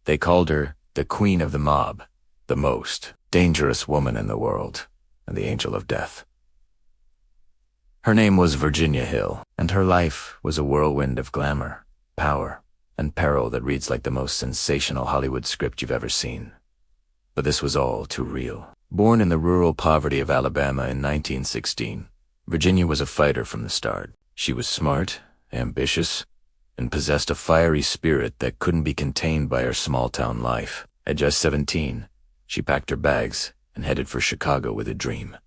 They called her the Queen of the Mob, the most dangerous woman in the world, and the Angel of Death. Her name was Virginia Hill, and her life was a whirlwind of glamour, power, and peril that reads like the most sensational Hollywood script you've ever seen. But this was all too real. Born in the rural poverty of Alabama in 1916, Virginia was a fighter from the start. She was smart, ambitious, and possessed a fiery spirit that couldn't be contained by her small-town life. At just 17, she packed her bags and headed for Chicago with a dream: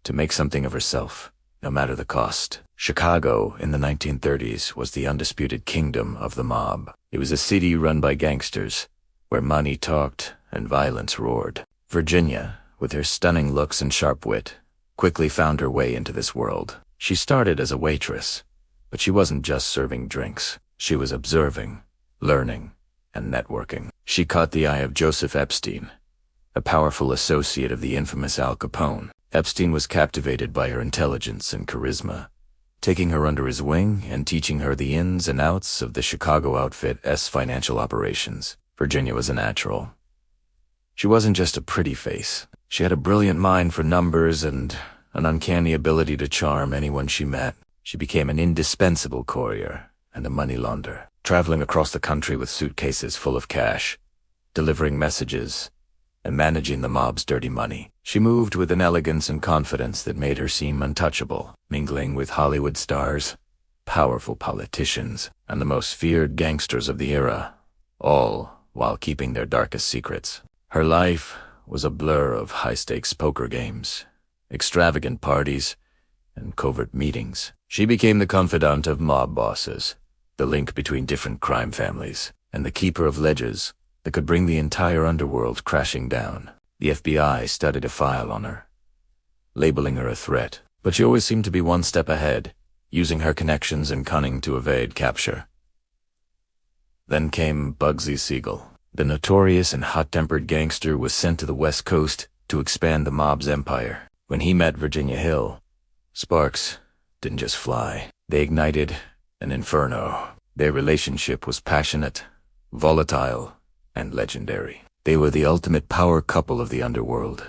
to make something of herself, no matter the cost. Chicago in the 1930s was the undisputed kingdom of the mob. It was a city run by gangsters, where money talked and violence roared. Virginia, with her stunning looks and sharp wit, quickly found her way into this world. She started as a waitress, but she wasn't just serving drinks. She was observing, learning, and networking. She caught the eye of Joseph Epstein, a powerful associate of the infamous Al Capone. Epstein was captivated by her intelligence and charisma, taking her under his wing and teaching her the ins and outs of the Chicago outfit's financial operations. Virginia was a natural. She wasn't just a pretty face. She had a brilliant mind for numbers and an uncanny ability to charm anyone she met. She became an indispensable courier and a money launderer, traveling across the country with suitcases full of cash, delivering messages, and managing the mob's dirty money. She moved with an elegance and confidence that made her seem untouchable, mingling with Hollywood stars, powerful politicians, and the most feared gangsters of the era, all while keeping their darkest secrets. Her life was a blur of high-stakes poker games, extravagant parties, and covert meetings. She became the confidant of mob bosses, the link between different crime families, and the keeper of ledges that could bring the entire underworld crashing down. The FBI studied a file on her, labeling her a threat, but she always seemed to be one step ahead, using her connections and cunning to evade capture. Then came Bugsy Siegel. The notorious and hot-tempered gangster was sent to the West Coast to expand the mob's empire. When he met Virginia Hill, sparks didn't just fly. They ignited an inferno. Their relationship was passionate, volatile, and legendary. They were the ultimate power couple of the underworld,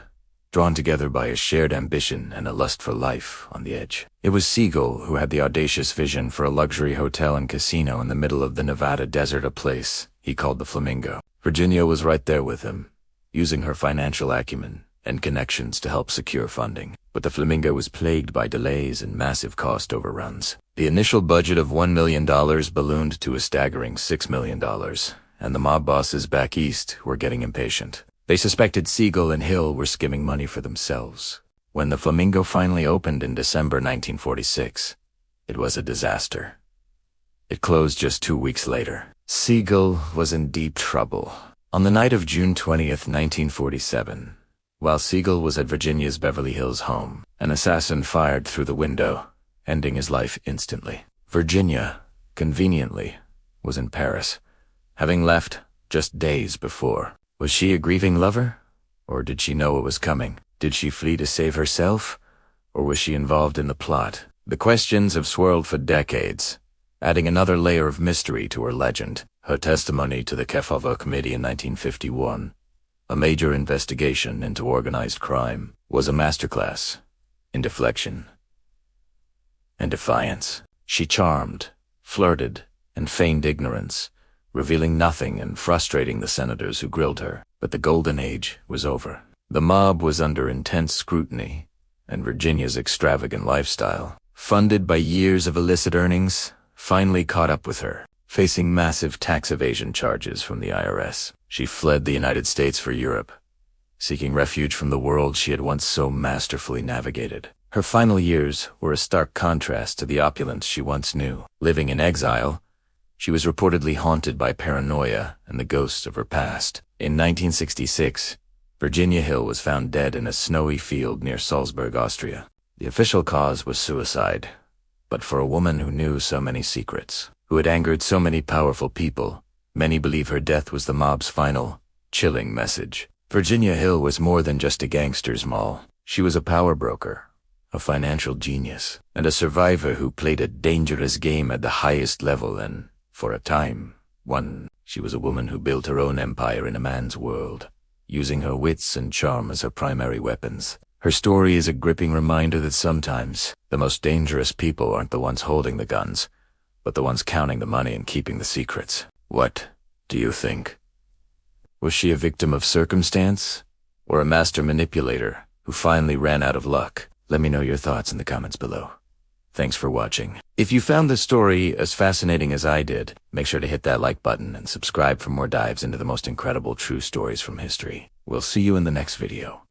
drawn together by a shared ambition and a lust for life on the edge. It was Siegel who had the audacious vision for a luxury hotel and casino in the middle of the Nevada desert, a place he called the Flamingo. Virginia was right there with him, using her financial acumen and connections to help secure funding. But the Flamingo was plagued by delays and massive cost overruns. The initial budget of $1 million ballooned to a staggering $6 million, and the mob bosses back east were getting impatient. They suspected Siegel and Hill were skimming money for themselves. When the Flamingo finally opened in December 1946, it was a disaster. It closed just 2 weeks later. Siegel was in deep trouble. On the night of June 20th, 1947, while Siegel was at Virginia's Beverly Hills home, an assassin fired through the window, ending his life instantly. Virginia, conveniently, was in Paris, having left just days before. Was she a grieving lover? Or did she know what was coming? Did she flee to save herself? Or was she involved in the plot? The questions have swirled for decades, adding another layer of mystery to her legend. Her testimony to the Kefauver Committee in 1951, a major investigation into organized crime, was a masterclass in deflection and defiance. She charmed, flirted, and feigned ignorance, revealing nothing and frustrating the senators who grilled her. But the golden age was over. The mob was under intense scrutiny, and Virginia's extravagant lifestyle, funded by years of illicit earnings, finally caught up with her. Facing massive tax evasion charges from the IRS, she fled the United States for Europe, seeking refuge from the world she had once so masterfully navigated. Her final years were a stark contrast to the opulence she once knew. Living in exile, she was reportedly haunted by paranoia and the ghosts of her past. In 1966, Virginia Hill was found dead in a snowy field near Salzburg, Austria. The official cause was suicide, but for a woman who knew so many secrets, who had angered so many powerful people, many believe her death was the mob's final, chilling message. Virginia Hill was more than just a gangster's moll. She was a power broker, a financial genius, and a survivor who played a dangerous game at the highest level and, for a time, 1. She was a woman who built her own empire in a man's world, using her wits and charm as her primary weapons. Her story is a gripping reminder that sometimes the most dangerous people aren't the ones holding the guns, but the ones counting the money and keeping the secrets. What do you think? Was she a victim of circumstance, or a master manipulator who finally ran out of luck? Let me know your thoughts in the comments below. Thanks for watching. If you found this story as fascinating as I did, make sure to hit that like button and subscribe for more dives into the most incredible true stories from history. We'll see you in the next video.